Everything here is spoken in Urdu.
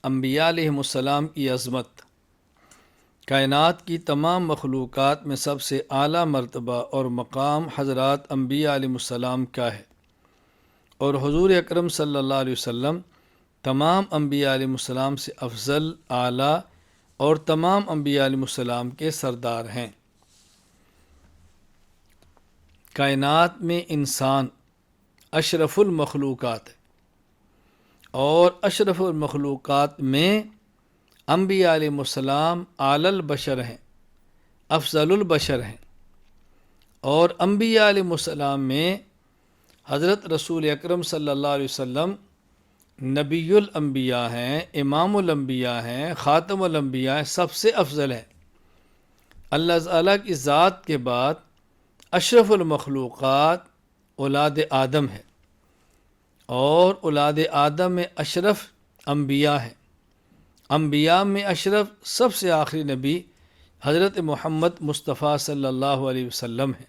انبیاء علیہم السلام کی عظمت۔ کائنات کی تمام مخلوقات میں سب سے اعلیٰ مرتبہ اور مقام حضرات انبیاء علیہم السلام کا ہے، اور حضور اکرم صلی اللہ علیہ وسلم تمام انبیاء علیہم السلام سے افضل، اعلیٰ اور تمام انبیاء علیہم السلام کے سردار ہیں۔ کائنات میں انسان اشرف المخلوقات ہے، اور اشرف المخلوقات میں انبیاء علیہم السلام اعلی البشر ہیں، افضل البشر ہیں، اور انبیاء علیہم السلام میں حضرت رسول اکرم صلی اللہ علیہ وسلم نبی الانبیاء ہیں، امام الانبیاء ہیں، خاتم الانبیاء ہیں، سب سے افضل ہیں۔ اللہ تعالیٰ کی ذات کے بعد اشرف المخلوقات اولاد آدم ہے، اور اولاد آدم میں اشرف انبیاء ہیں۔ انبیاء میں اشرف سب سے آخری نبی حضرت محمد مصطفیٰ صلی اللہ علیہ وسلم ہیں۔